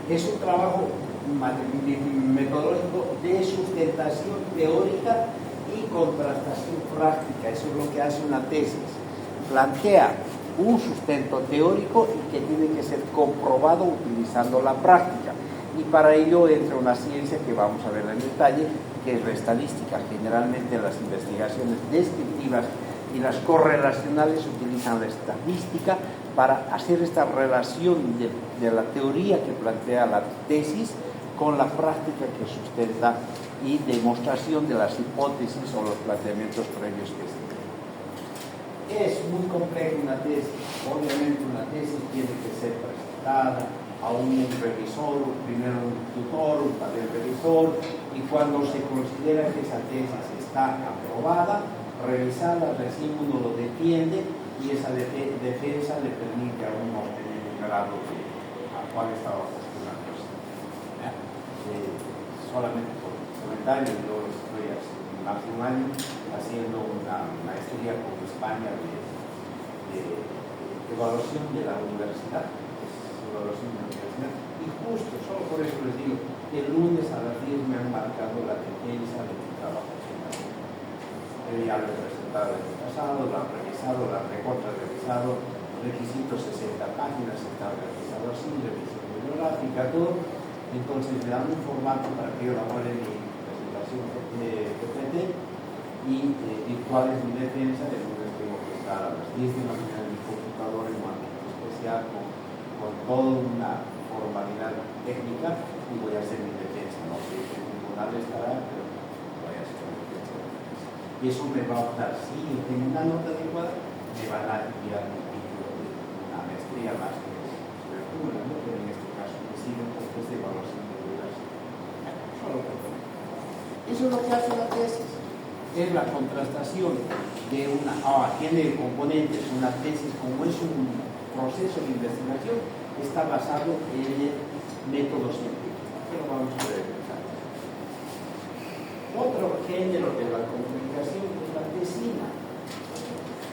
Es un trabajo metodológico de sustentación teórica y contrastación práctica. Eso es lo que hace una tesis. Plantea un sustento teórico y que tiene que ser comprobado utilizando la práctica. Y para ello entra una ciencia que vamos a ver en detalle, que es la estadística. Generalmente las investigaciones descriptivas y las correlacionales utilizan la estadística para hacer esta relación de la teoría que plantea la tesis con la práctica que sustenta y demostración de las hipótesis o los planteamientos previos que se tienen. Es muy compleja una tesis. Obviamente una tesis tiene que ser presentada a un revisor, primero un tutor, un panel revisor, y cuando se considera que esa tesis está aprobada, revisada, recién uno lo defiende y esa defensa le permite a uno obtener el grado al cual estaba postulando. Solamente por comentario, yo estoy hace más de un año haciendo una maestría con España de evaluación de la universidad, y justo, solo por eso les digo, el lunes a las 10 me han marcado la tendencia de mi trabajo final. Ya lo he presentado el año pasado, lo han revisado, lo han revisado, requisitos 60 páginas, está revisado así, revisión bibliográfica, todo. Entonces me dan un formato para que yo elabore mi presentación de PPT y cuál es mi defensa. El lunes tengo que estar a las 10 de la mañana en mi computadora en un ámbito especial con toda una formalidad técnica y voy a hacer mi defensa. No sé qué tribunal estará, pero voy a hacer mi defensa. Y eso me va a dar, si tengo una nota adecuada, me van a enviar un título de una maestría más que es ¿no? Pero en este caso me siguen porque es de evaluación de duración. Solo por favor. Eso es lo que hace la tesis. Es la contrastación de una... tiene componentes, una tesis como es un proceso de investigación, está basado en el método científico. Pero vamos a ver. Otro género de la comunicación es la tesina.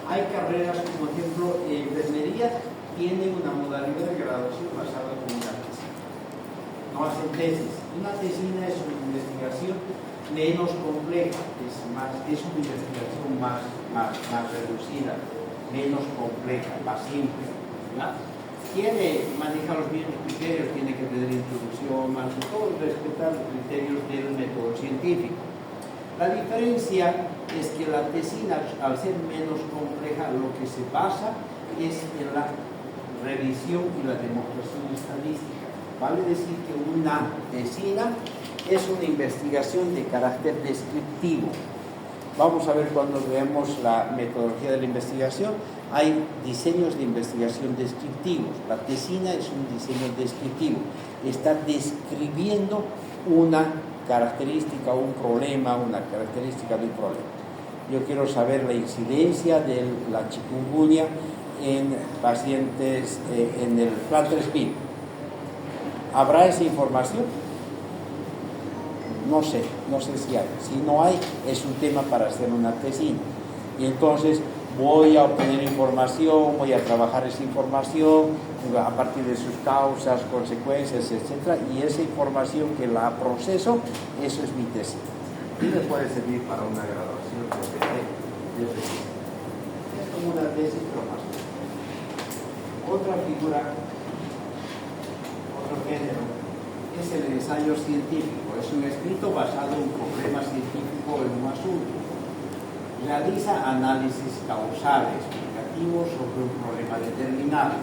Hay carreras, como ejemplo, en enfermería, tienen una modalidad de graduación basada en una tesina. No hacen tesis. Una tesina es una investigación menos compleja, es una investigación más reducida, menos compleja, más simple. Maneja los mismos criterios, tiene que tener introducción, más de todo, respetar los criterios del método científico. La diferencia es que la tesina, al ser menos compleja, lo que se basa es en la revisión y la demostración estadística. Vale decir que una tesina es una investigación de carácter descriptivo. Vamos a ver cuando veamos la metodología de la investigación. Hay diseños de investigación descriptivos. La tesina es un diseño descriptivo. Está describiendo una característica, un problema, una característica de un problema. Yo quiero saber la incidencia de la chikungunya en pacientes en el plan 3000. ¿Habrá esa información? No sé si hay. Si no hay, es un tema para hacer una tesina. Y entonces voy a obtener información, voy a trabajar esa información a partir de sus causas, consecuencias, etc. Y esa información que la proceso, eso es mi tesis. Y me puede servir para una graduación de tesis. Es como una tesis, pero más. Otra figura, otro género, es el ensayo científico. Es un escrito basado en un problema científico en un asunto. Realiza análisis causales explicativos sobre un problema determinado.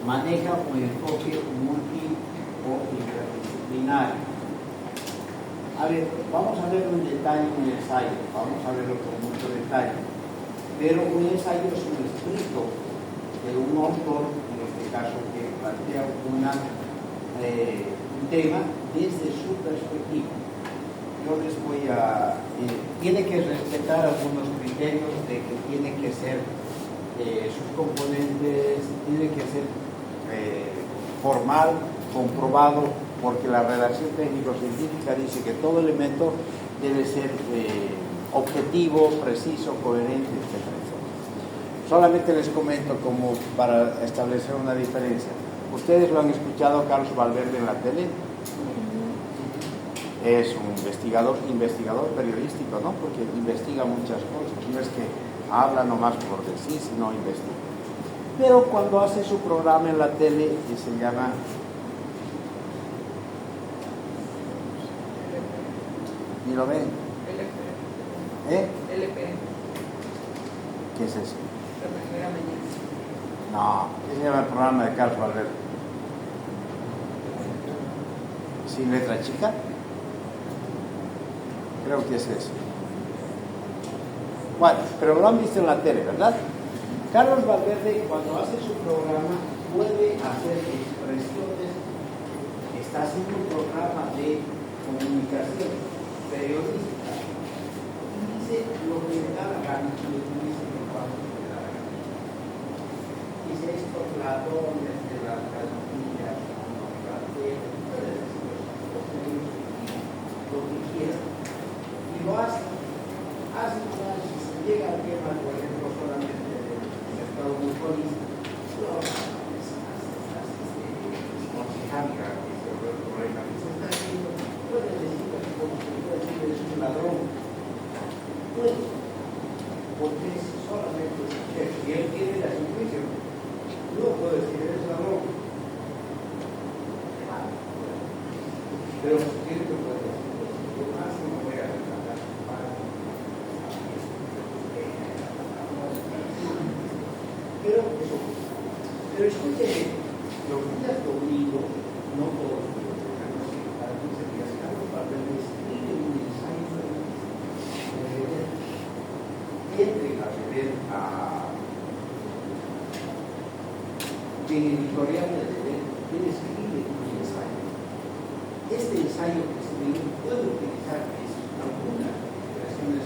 Maneja un enfoque multi o interdisciplinario. A ver, vamos a ver en detalle un ensayo, vamos a verlo con mucho detalle. Pero un ensayo es un escrito de un autor, en este caso, que plantea un tema desde su perspectiva. Yo les voy a... tiene que respetar algunos criterios de que tiene que ser sus componentes, tiene que ser formal, comprobado, porque la redacción técnico-científica dice que todo elemento debe ser objetivo, preciso, coherente, etc. Solamente les comento como para establecer una diferencia. ¿Ustedes lo han escuchado a Carlos Valverde en la tele? Es un investigador periodístico, ¿no? Porque investiga muchas cosas. No es que habla nomás por decir, sino investiga. Pero cuando hace su programa en la tele, que se llama... ¿Y lo ven? LP. ¿Qué es eso? La primera mañana. No, ¿qué se llama el programa de Carlos Valverde? ¿Sin letra chica? Creo que es eso. Bueno, pero lo han visto en la tele, ¿verdad? Carlos Valverde, cuando hace su programa, puede hacer expresiones. Está haciendo un programa de comunicación periodística. Y dice lo que le da la gana, y lo que dice que cuando le da la gana. Dice estos ladrones de las alcaldías, lo que quieran. Y lo hace un análisis, llega al tema, por ejemplo, solamente del sector bucolista, concejal, que se ve el problema que se está haciendo, puede decir que puede decir que es un ladrón. Puede, porque es solamente si él quiere la juicio, yo puedo decir eres ladrón. Pero tiene que poder decir, yo más no voy a retratar para pero escuchen, los días domingos, no todos los días, Carlos Valverde escribe un ensayo entre a ver en editorial de Deber, él escribe un ensayo. Este ensayo que escribe puede utilizar algunas expresiones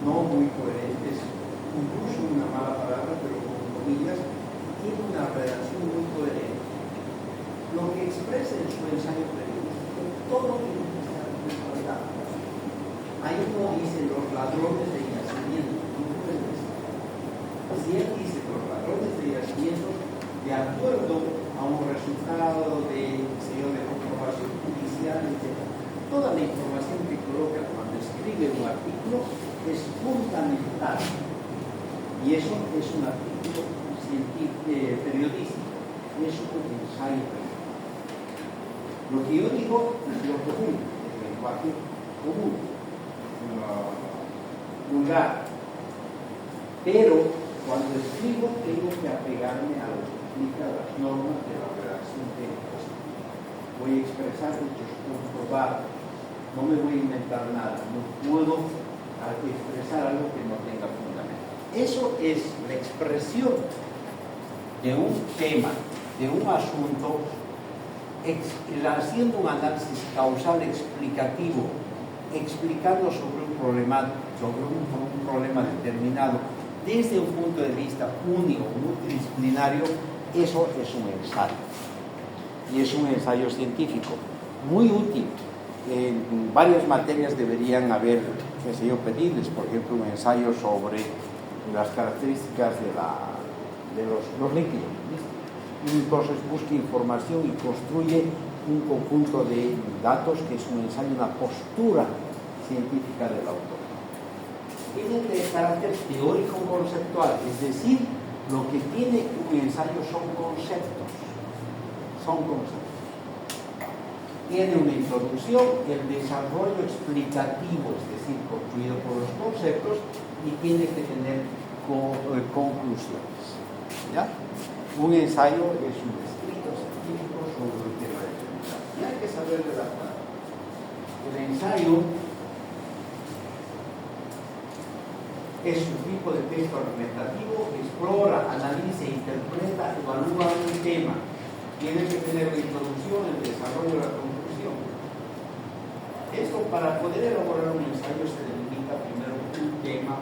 no muy coherentes, incluso una mala palabra, pero con comillas, tiene una redacción muy coherente. Lo que expresa en su ensayo periodístico, todo tiene que estar respaldado. Ahí no dice los ladrones de yacimientos, no pueden decir. Si él dice los ladrones de yacimientos, de acuerdo a un resultado de comprobación judicial, etc. Toda la información que coloca cuando escribe un artículo es fundamental. Y eso es un artículo periodístico, es un ensayo periodístico. Lo que yo digo es lo común, el lenguaje común, vulgar. Pero cuando escribo tengo que apegarme a lo que explica las normas de la redacción técnica. Voy a expresar hechos comprobados, no me voy a inventar nada, no puedo expresar algo que no tenga fundamento. Eso es la expresión de un tema, de un asunto, haciendo un análisis causal explicativo, explicando sobre un problema determinado, desde un punto de vista único, multidisciplinario, eso es un ensayo. Y es un ensayo científico muy útil. En varias materias deberían haber, qué sé yo, pedidos, por ejemplo, un ensayo sobre las características de los líquidos. Y entonces busca información y construye un conjunto de datos que es un ensayo, una postura científica del autor. Tiene de carácter teórico-conceptual, es decir, lo que tiene un ensayo son conceptos. Tiene una introducción, el desarrollo explicativo, es decir, construido por los conceptos, y tiene que tener conclusiones. ¿Ya? Un ensayo es un escrito científico sobre un tema determinado. Y hay que saber redactar. El ensayo es un tipo de texto argumentativo que explora, analiza, interpreta, evalúa un tema. Tiene que tener la introducción, el desarrollo y la conclusión. Esto, para poder elaborar un ensayo, se delimita primero un tema.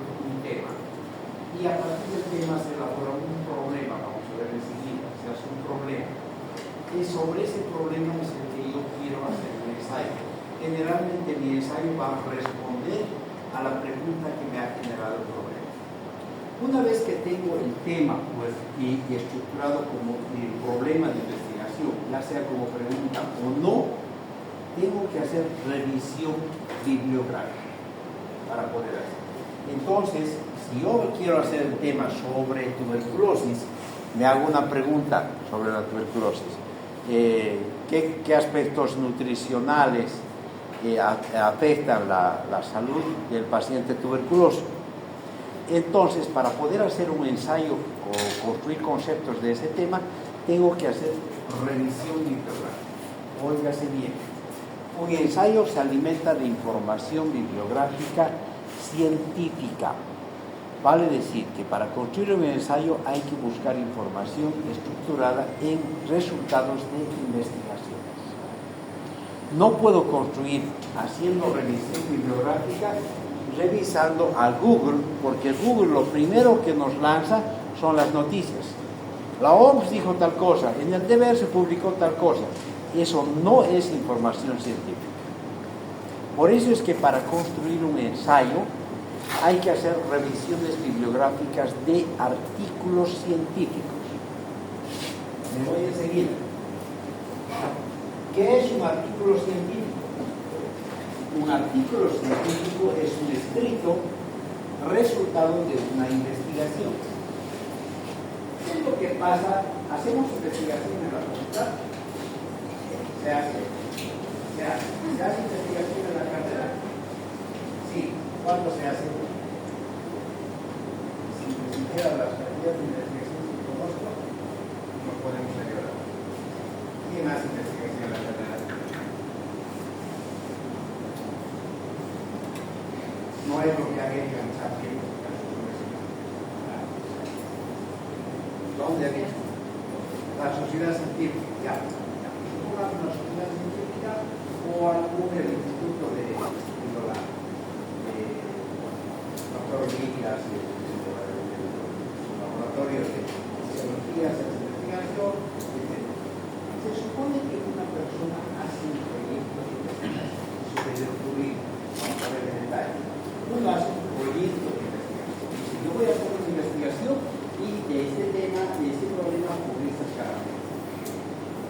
Y a partir del tema se elabora un problema, vamos a ver enseguida, se hace un problema. Y sobre ese problema es el que yo quiero hacer un ensayo. Generalmente mi ensayo va a responder a la pregunta que me ha generado el problema. Una vez que tengo el tema pues, y estructurado como el problema de investigación, ya sea como pregunta o no, tengo que hacer revisión bibliográfica para poder hacer. Entonces, si yo quiero hacer un tema sobre tuberculosis, me hago una pregunta sobre la tuberculosis. ¿Qué aspectos nutricionales afectan la salud del paciente tuberculoso? Entonces, para poder hacer un ensayo o construir conceptos de ese tema, tengo que hacer revisión bibliográfica. Óigase bien. Un ensayo se alimenta de información bibliográfica científica. Vale decir que para construir un ensayo hay que buscar información estructurada en resultados de investigaciones. No puedo construir haciendo revisión bibliográfica revisando a Google, porque Google lo primero que nos lanza son las noticias. La OMS dijo tal cosa, en el deber se publicó tal cosa. Eso no es información científica. Por eso es que para construir un ensayo hay que hacer revisiones bibliográficas de artículos científicos. Me voy a seguir. ¿Qué es un artículo científico? Un artículo científico es un escrito resultado de una investigación. ¿Qué es lo que pasa? Hacemos investigación en la facultad. Se hace investigación en la carrera. Sí. ¿Cuándo se hace? Si ni siquiera las cantidades de investigación que conozco, no podemos ayudar. ¿Quién hace investigación en la carrera? No es lo que han hecho en Chapin. ¿Dónde han hecho? La sociedad científica. Ya. Una sociedad científica o algún instituto de Pilolar. Doctorías, laboratorios de fisiología, de investigación, etc. Se supone que una persona hace un proyecto de investigación sobre el turismo. Vamos a ver en detalle. Uno hace un proyecto de investigación. Dice, yo voy a hacer una investigación y de este tema, de este problema, con estas características.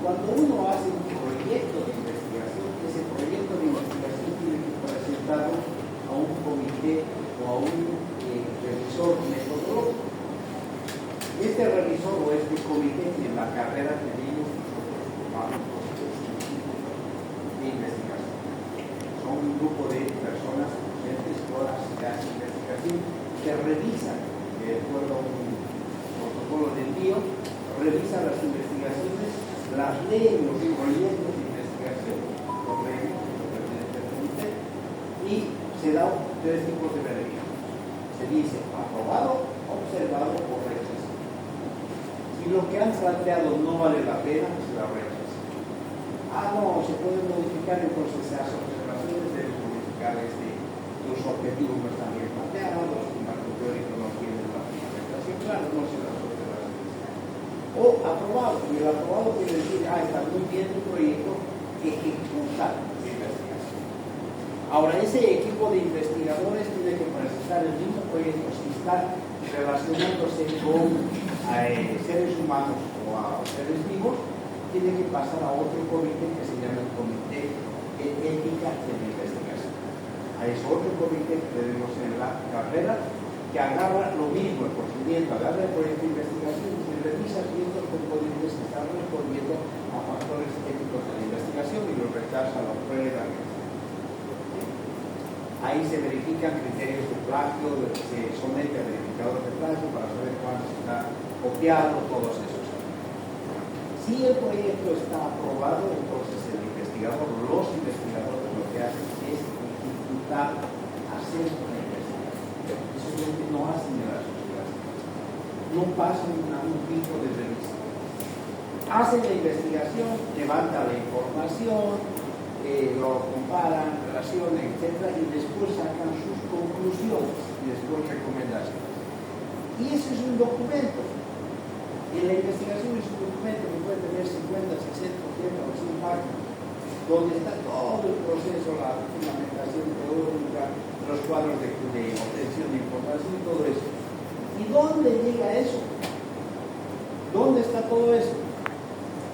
Cuando uno hace un proyecto de investigación, ese proyecto de investigación tiene que presentarlo a un comité o a un revisor metodológico. Este revisor o este comité en la carrera tenemos nosotros llamamos de investigación. Son un grupo de personas docentes todas las investigación que revisan, de acuerdo a un protocolo de envío, revisan las investigaciones, las leen los proyectos de investigación, los leen y se da tres tipos de veredictos. Se dice aprobado, observado o rechazado. Si lo que han planteado no vale la pena, se la rechaza. No, se puede modificar, entonces se hace observaciones, debe modificar los objetivos no están bien planteados, los marcos teóricos no tienen la claro, no se las ordenadas. O aprobado, y el aprobado quiere decir, está muy bien tu proyecto que ejecuta la investigación. Ahora, ese equipo de investigadores tiene que presentar el mismo proyecto si está relacionándose con seres humanos o a seres vivos, tiene que pasar a otro comité que se llama el Comité de Ética de la Investigación. A ese otro comité que tenemos en la carrera, que agarra lo mismo, el procedimiento, agarra el proyecto de investigación y revisa si estos componentes están respondiendo a factores éticos de la investigación y los rechaza, los prueba. Ahí se verifican criterios de plagio, se somete a verificador de plagio para saber cuándo se está copiado, todos esos. Si el proyecto está aprobado, entonces el investigador, los investigadores lo que hacen es ejecutar, hacer una investigación. Eso es lo que no hacen en la sociedad. No pasan un tipo de revista. Hacen la investigación, levantan la información, lo comparan, relacionan, etc. Y después sacan sus conclusiones y después recomendaciones. Y ese es un documento. Y la investigación es un documento que puede tener 50, 60, 80 o 100 páginas, donde está todo el proceso, la fundamentación teórica, los cuadros de obtención de información y todo eso. ¿Y dónde llega eso? ¿Dónde está todo eso?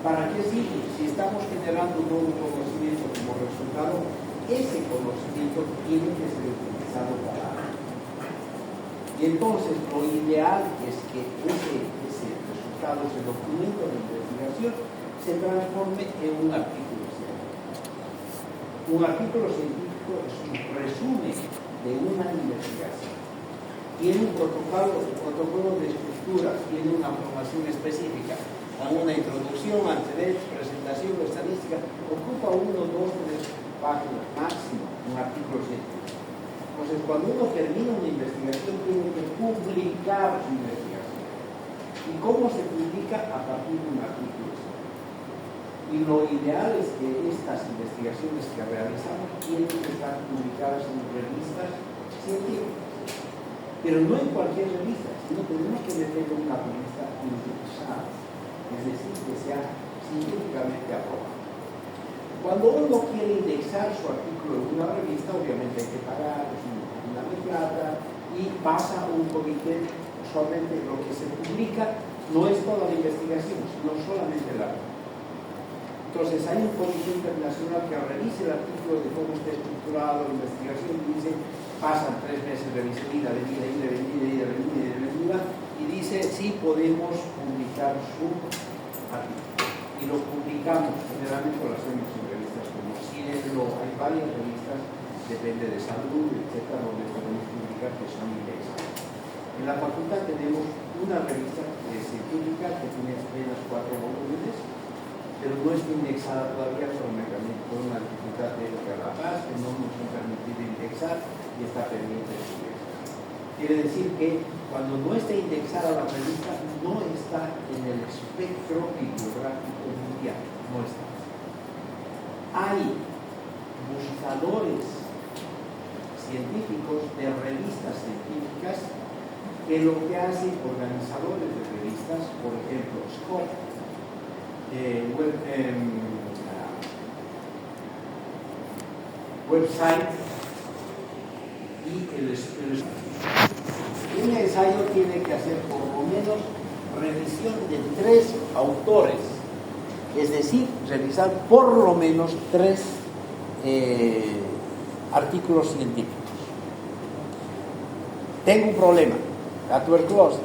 ¿Para qué sirve? Si estamos generando un nuevo conocimiento como resultado, ese conocimiento tiene que ser utilizado para algo. Y entonces lo ideal es que ese resultado, ese documento de investigación, se transforme en un artículo científico. Un artículo científico es un resumen de una investigación. Tiene un protocolo de estructura, tiene una formación específica, una introducción, antecedentes, presentación, estadística, ocupa 1, 2, 3 páginas máximo, un artículo científico. Entonces, cuando uno termina una investigación, tiene que publicar su investigación. ¿Y cómo se publica? A partir de un artículo científico. Y lo ideal es que estas investigaciones que realizamos tienen que estar publicadas en revistas científicas. Pero no en cualquier revista, sino tenemos que meter en una revista indexada, es decir, que sea científicamente aprobada. Cuando uno quiere indexar su artículo en una revista, obviamente hay que pagar, es una plata, y pasa a un comité. Usualmente lo que se publica no es toda la investigación, sino solamente el artículo. Entonces hay un comité internacional que revise el artículo de cómo está estructurado la investigación y dice, pasan 3 meses de venida, y dice, sí podemos publicar su artículo. Y lo publicamos, generalmente lo hacemos en revistas como Cielo, hay varias revistas, depende de salud, etcétera, donde podemos publicar que son indexadas. En la facultad tenemos una revista científica que tiene apenas 4 volúmenes, pero no está indexada todavía por una dificultad de La Paz, que no nos han permitido indexar y está pendiente de su indexación. Quiere decir que cuando no está indexada la revista, no está en el espectro bibliográfico mundial, no está. Hay buscadores científicos de revistas científicas que lo que hacen organizadores de revistas, por ejemplo, Scott, website y un ensayo tiene que hacer por lo menos revisión de 3 autores, es decir, revisar por lo menos 3 artículos científicos. Tengo un problema, la tuberculosis,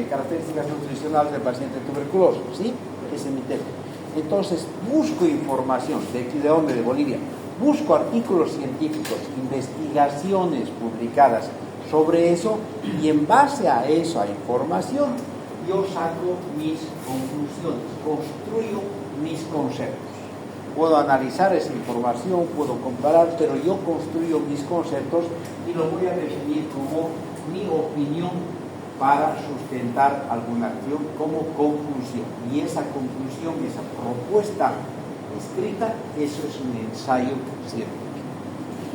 características nutricionales del paciente tuberculoso, ¿sí? Ese es mi tema. Entonces, busco información de dónde, de Bolivia, busco artículos científicos, investigaciones publicadas sobre eso, y en base a esa información, yo saco mis conclusiones, construyo mis conceptos. Puedo analizar esa información, puedo comparar, pero yo construyo mis conceptos y lo voy a definir como mi opinión para sustentar alguna acción como conclusión. Y esa conclusión, esa propuesta escrita, eso es un ensayo científico.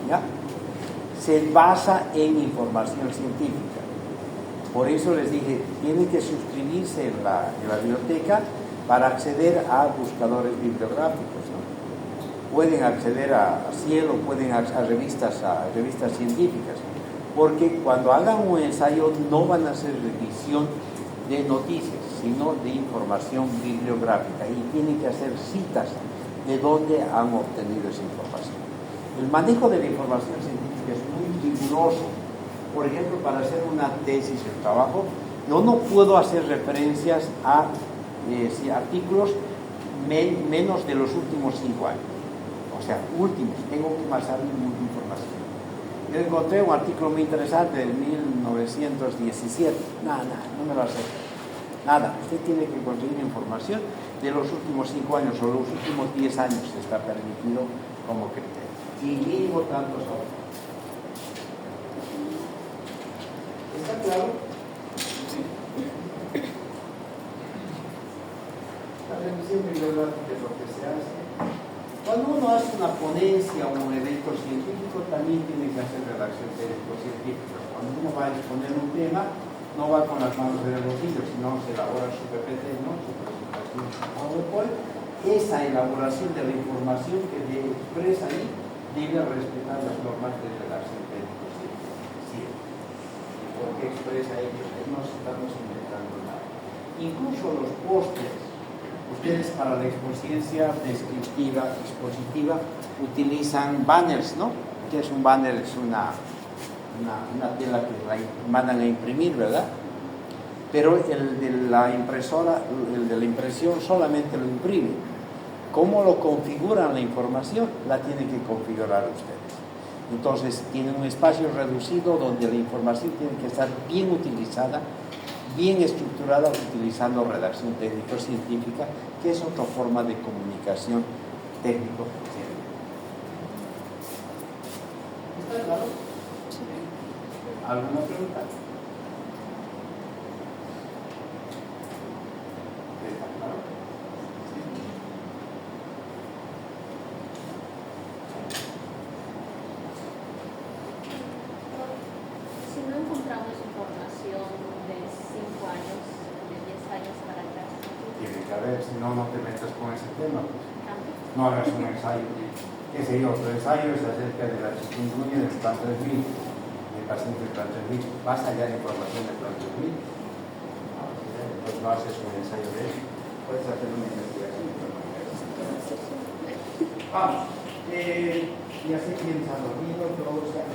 ¿Ya? Se basa en información científica. Por eso les dije, tienen que suscribirse en la biblioteca para acceder a buscadores bibliográficos, ¿no? Pueden acceder a Cielo, pueden a revistas científicas, porque cuando hagan un ensayo no van a hacer revisión de noticias, sino de información bibliográfica, y tienen que hacer citas de dónde han obtenido esa información. El manejo de la información científica es muy riguroso. Por ejemplo, para hacer una tesis o trabajo, yo no puedo hacer referencias a artículos menos de los últimos 5 años. O sea, últimos, tengo que basar mucha información. Yo encontré un artículo muy interesante de 1917. Nada, no me lo acepto. Nada, usted tiene que conseguir información de los últimos 5 años o los últimos 10 años, está permitido como criterio. Y mínimo tantos horas. ¿Está claro? La revisión bibliográfica es lo que se hace. Cuando uno hace una ponencia o un evento científico, también tiene que hacer redacción técnico-científica. Cuando uno va a exponer un tema, no va con las manos en el bolsillo, sino se elabora su PPT, ¿no? Su presentación, su PowerPoint. Esa elaboración de la información que expresa ahí debe respetar las normas de redacción técnico-científica. Porque expresa ellos, ahí no estamos inventando nada. Incluso los pósters. Ustedes para la exposición expositiva utilizan banners, ¿no? ¿Qué es un banner? Es una tela que mandan a imprimir, ¿verdad? Pero el de la impresora, el de la impresión solamente lo imprime. ¿Cómo lo configuran la información? La tienen que configurar ustedes. Entonces tienen un espacio reducido donde la información tiene que estar bien utilizada, bien estructurada, utilizando redacción técnico-científica, que es otra forma de comunicación técnico-científica. ¿Está claro? Sí. ¿Alguna pregunta? ¿Está claro? Sí. Si no encontramos información de 5 años, de 10 años para atrás, Tiene que haber, si no, no te metas con ese tema. Pues. ¿cambia? No hagas un ensayo. ¿Qué sé yo? Tu ensayo es acerca de la chikungunya del plan 3000, del paciente del plan 3000. Vas allá de información del plan 3000. Pues no haces un ensayo de eso. Puedes hacer una investigación. Vamos. Ya sé quién se ha dormido, todos se han